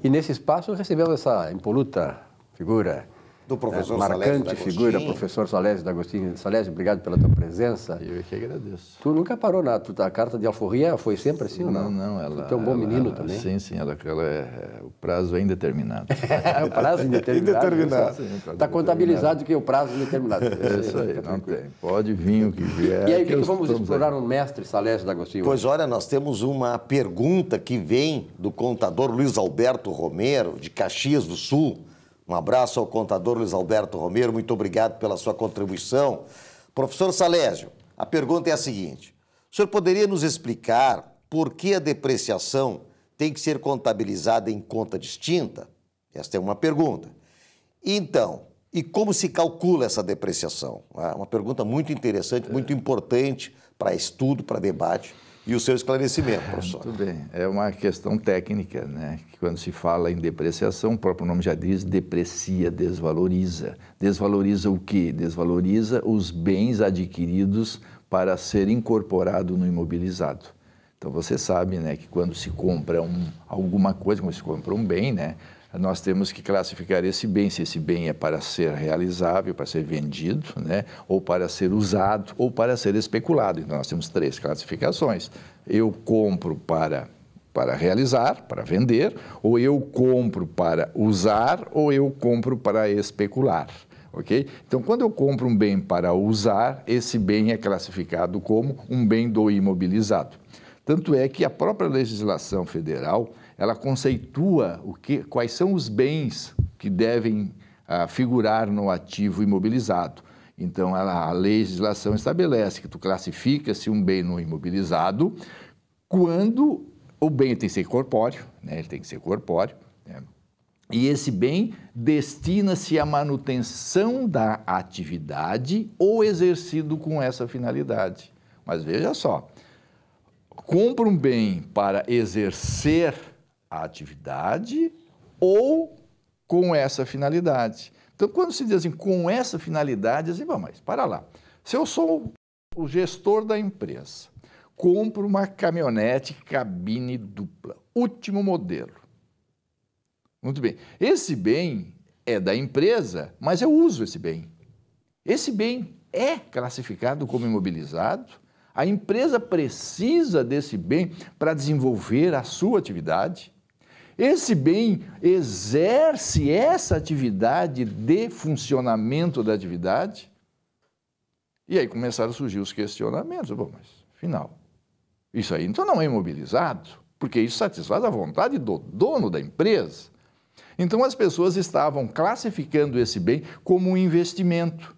E nesse espaço recebemos essa impoluta figura, do professor marcante figura, professor Salésio D'Agostinho. Salésio, obrigado pela tua presença. Eu que agradeço. Tu nunca parou a carta de alforria foi sempre assim ou não? Não, ela... Tu é um bom menino também. Sim, o prazo é indeterminado. O prazo indeterminado. Indeterminado. Está contabilizado que é o prazo indeterminado. É isso aí, não tem. Pode vir o que vier. E aí, o que vamos explorar no mestre Salésio D'Agostinho? Pois olha, nós temos uma pergunta que vem do contador Luiz Alberto Romero, de Caxias do Sul. Um abraço ao contador Luiz Alberto Romero, muito obrigado pela sua contribuição. Professor Salésio, a pergunta é a seguinte: o senhor poderia nos explicar por que a depreciação tem que ser contabilizada em conta distinta? Esta é uma pergunta. Então, e como se calcula essa depreciação? Uma pergunta muito interessante, muito importante para estudo, para debate. E o seu esclarecimento, professor. Muito bem. É uma questão técnica, né? Que quando se fala em depreciação, o próprio nome já diz, deprecia, desvaloriza. Desvaloriza o quê? Desvaloriza os bens adquiridos para ser incorporado no imobilizado. Então, você sabe, né, que quando se compra alguma coisa, quando se compra um bem, né, nós temos que classificar esse bem, se esse bem é para ser realizável, para ser vendido, né, ou para ser usado, ou para ser especulado. Então, nós temos 3 classificações. Eu compro para realizar, para vender, ou eu compro para usar, ou eu compro para especular. Ok? Então, quando eu compro um bem para usar, esse bem é classificado como um bem do imobilizado. Tanto é que a própria legislação federal, ela conceitua quais são os bens que devem figurar no ativo imobilizado. Então, a legislação estabelece que tu classifica-se um bem no imobilizado quando o bem tem que ser corpóreo, né? Ele tem que ser corpóreo, né? E esse bem destina-se à manutenção da atividade ou exercido com essa finalidade. Mas veja só, compra um bem para exercer a atividade ou com essa finalidade. Então, quando se diz assim, com essa finalidade, assim, bom, mas para lá. Se eu sou o gestor da empresa, compro uma caminhonete cabine dupla, último modelo. Muito bem. Esse bem é da empresa, mas eu uso esse bem. Esse bem é classificado como imobilizado. A empresa precisa desse bem para desenvolver a sua atividade. Esse bem exerce essa atividade de funcionamento da atividade. E aí começaram a surgir os questionamentos. Bom, mas, afinal, isso aí então não é imobilizado, porque isso satisfaz a vontade do dono da empresa. Então as pessoas estavam classificando esse bem como um investimento.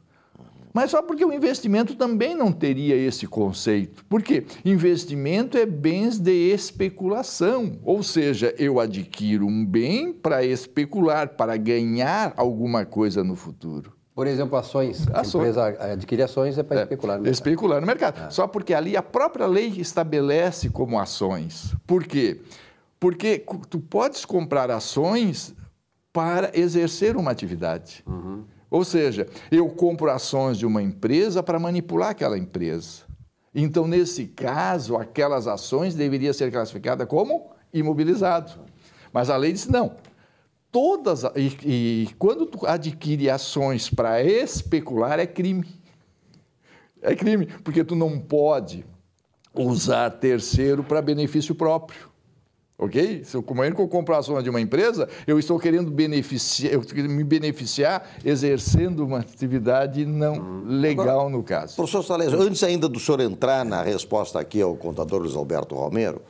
Mas só porque o investimento também não teria esse conceito. Por quê? Investimento é bens de especulação, ou seja, eu adquiro um bem para especular, para ganhar alguma coisa no futuro. Por exemplo, ações. A empresa adquire ações é para especular no mercado. Especular no mercado. Só porque ali a própria lei estabelece como ações. Por quê? Porque tu podes comprar ações para exercer uma atividade. Ou seja, eu compro ações de uma empresa para manipular aquela empresa. Então, nesse caso, aquelas ações deveriam ser classificadas como imobilizado. Mas a lei disse não. E quando tu adquire ações para especular, é crime. É crime, porque tu não pode usar terceiro para benefício próprio. Ok? Como é que eu compro ações de uma empresa, eu estou querendo me beneficiar exercendo uma atividade não legal. Agora, no caso. Professor Salésio, antes ainda do senhor entrar na resposta aqui ao contador Luiz Alberto Romero,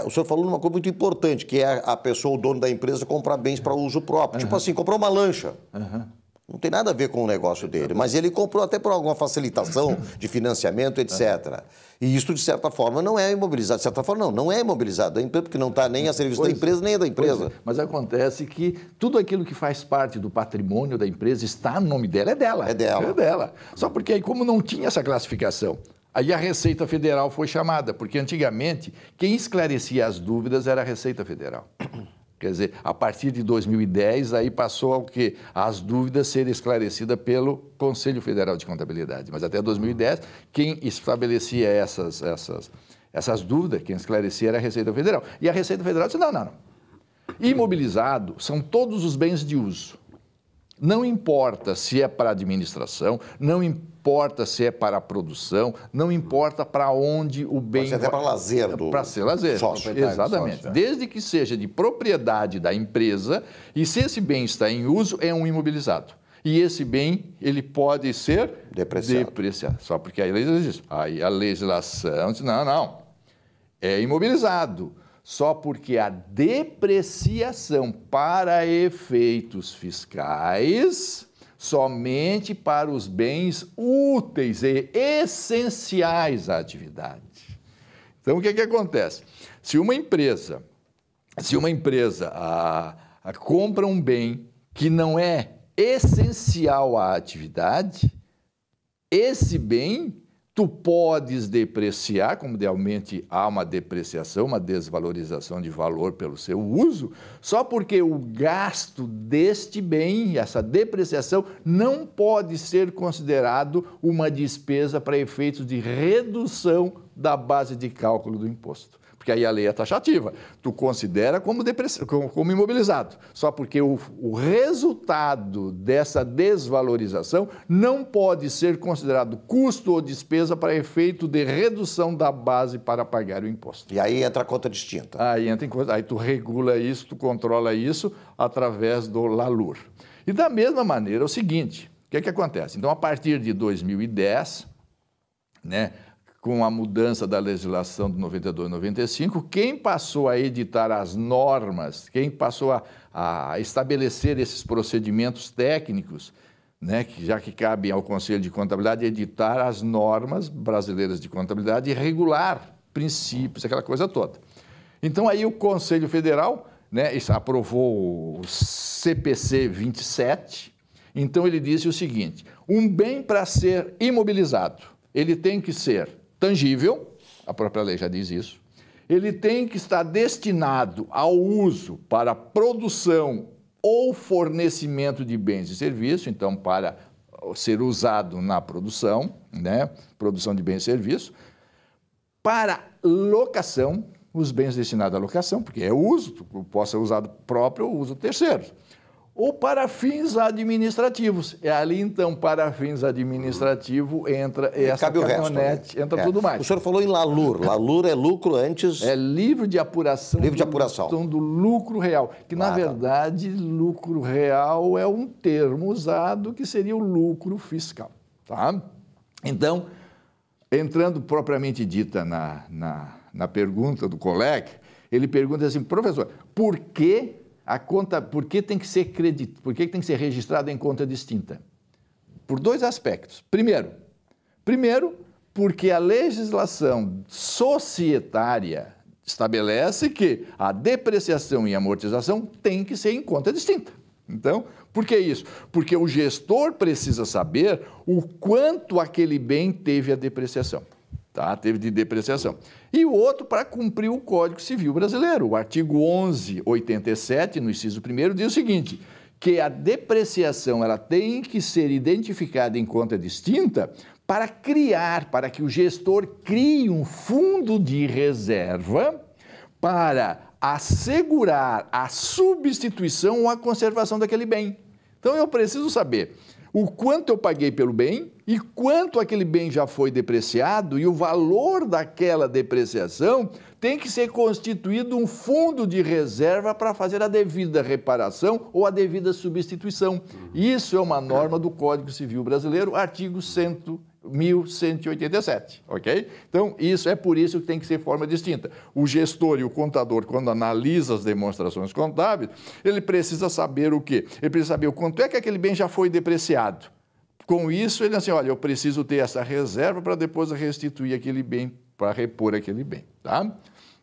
o senhor falou numa coisa muito importante, que é a pessoa, o dono da empresa, comprar bens para uso próprio. Tipo assim, comprou uma lancha. Não tem nada a ver com o negócio dele, mas ele comprou até por alguma facilitação de financiamento, etc. E isso, de certa forma, não é imobilizado. De certa forma, não é imobilizado, porque não está nem a serviço da empresa, nem é da empresa. Mas acontece que tudo aquilo que faz parte do patrimônio da empresa está no nome dela, é dela. É dela. É dela. Só porque aí, como não tinha essa classificação, aí a Receita Federal foi chamada, porque antigamente quem esclarecia as dúvidas era a Receita Federal. Quer dizer, a partir de 2010, aí passou ao quê? As dúvidas serem esclarecidas pelo Conselho Federal de Contabilidade. Mas até 2010, quem estabelecia essas dúvidas, quem esclarecia era a Receita Federal. E a Receita Federal disse, não. Imobilizado são todos os bens de uso. Não importa se é para administração, não importa se é para a produção, não importa para onde o bem... Pode ser até para lazer. Para ser lazer, exatamente. Sócio, Desde que seja de propriedade da empresa e se esse bem está em uso, é um imobilizado. E esse bem, ele pode ser depreciado. Só porque a legislação diz, aí a legislação diz, não, é imobilizado. Só porque a depreciação para efeitos fiscais, somente para os bens úteis e essenciais à atividade. Então, o que acontece? Se uma empresa compra um bem que não é essencial à atividade, esse bem tu podes depreciar, como realmente há uma depreciação, uma desvalorização de valor pelo seu uso, só porque o gasto deste bem, essa depreciação, não pode ser considerado uma despesa para efeitos de redução da base de cálculo do imposto. Porque aí a lei é taxativa, tu considera como imobilizado, só porque o resultado dessa desvalorização não pode ser considerado custo ou despesa para efeito de redução da base para pagar o imposto. E aí entra a conta distinta. Aí tu regula isso, tu controla isso através do LALUR. E da mesma maneira é o seguinte, o que acontece? Então, a partir de 2010, né, com a mudança da legislação de 92 e 95, quem passou a editar as normas, quem passou a estabelecer esses procedimentos técnicos, né, que cabem ao Conselho de Contabilidade editar as normas brasileiras de contabilidade e regular princípios, aquela coisa toda. Então, aí o Conselho Federal, né, aprovou o CPC 27, então ele disse o seguinte, um bem para ser imobilizado, ele tem que ser tangível, a própria lei já diz isso, ele tem que estar destinado ao uso para produção ou fornecimento de bens e serviços, então para ser usado na produção, né, produção de bens e serviços, para locação, os bens destinados à locação, porque é uso, pode ser usado próprio ou uso terceiro, ou para fins administrativos. É ali, então, para fins administrativos, entra essa caminhonete, entra tudo mais. O senhor falou em LALUR. LALUR é lucro antes... É livro de apuração. Livro de apuração. Do lucro real. Que, na verdade, lucro real é um termo usado que seria o lucro fiscal. Tá? Então, entrando propriamente dita na pergunta do colega, ele pergunta assim, professor, por que tem que ser tem que ser registrado em conta distinta? Por dois aspectos. Primeiro, porque a legislação societária estabelece que a depreciação e amortização tem que ser em conta distinta. Então, por que isso? Porque o gestor precisa saber o quanto aquele bem teve a depreciação. Tá? Teve de depreciação. E o outro para cumprir o Código Civil Brasileiro. O artigo 1187, no inciso 1º, diz o seguinte, que a depreciação ela tem que ser identificada em conta distinta para que o gestor crie um fundo de reserva para assegurar a substituição ou a conservação daquele bem. Então, eu preciso saber o quanto eu paguei pelo bem e quanto aquele bem já foi depreciado e o valor daquela depreciação tem que ser constituído um fundo de reserva para fazer a devida reparação ou a devida substituição. Isso é uma norma do Código Civil Brasileiro, artigo 1187, ok? Então, por isso que tem que ser forma distinta. O gestor e o contador, quando analisa as demonstrações contábeis, ele precisa saber o quê? Ele precisa saber o quanto é que aquele bem já foi depreciado. Com isso, ele diz assim, olha, eu preciso ter essa reserva para depois restituir aquele bem, para repor aquele bem, tá?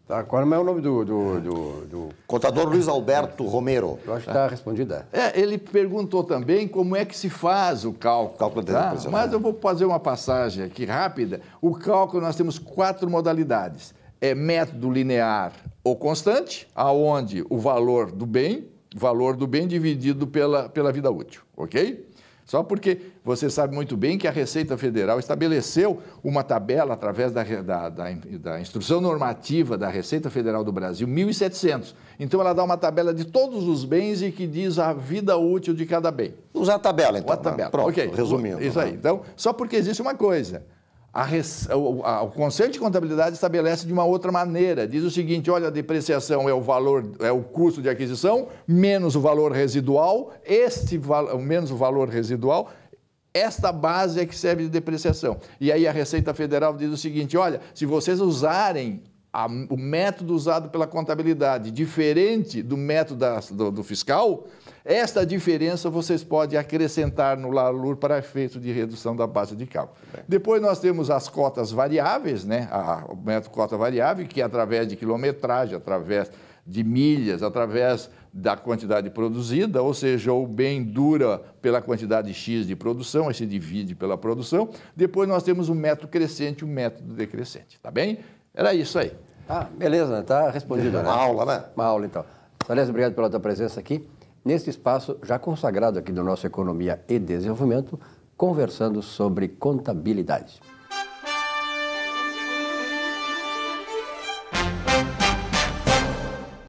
Tá, qual é o nome do... Contador Luiz Alberto Romero. Eu acho que está respondida. Ele perguntou também como é que se faz o cálculo. Tá? Mas eu vou fazer uma passagem aqui rápida. O cálculo, nós temos 4 modalidades. É método linear ou constante, aonde o valor do bem dividido pela vida útil, ok? Só porque você sabe muito bem que a Receita Federal estabeleceu uma tabela através da instrução normativa da Receita Federal do Brasil, 1.700. Então, ela dá uma tabela de todos os bens e que diz a vida útil de cada bem. Usar a tabela, então. A tabela. Pronto, okay. Resumindo. Isso aí. Então, só porque existe uma coisa. O Conselho de Contabilidade estabelece de uma outra maneira. Diz o seguinte, olha, a depreciação é o valor, é o custo de aquisição, menos o valor residual, menos o valor residual, esta base é que serve de depreciação. E aí a Receita Federal diz o seguinte, olha, se vocês usarem o método usado pela contabilidade diferente do método do fiscal, esta diferença vocês podem acrescentar no LALUR para efeito de redução da base de cálculo. Depois nós temos as cotas variáveis, né? O método cota variável, que é através de quilometragem, através de milhas, através da quantidade produzida, ou seja, o bem dura pela quantidade X de produção, aí se divide pela produção. Depois nós temos o método crescente e o método decrescente, tá bem? Era isso aí. Ah, beleza, está respondido. Uma aula, né? Uma aula, então. Salésio, obrigado pela tua presença aqui, neste espaço já consagrado aqui do nosso Economia e Desenvolvimento, conversando sobre contabilidade.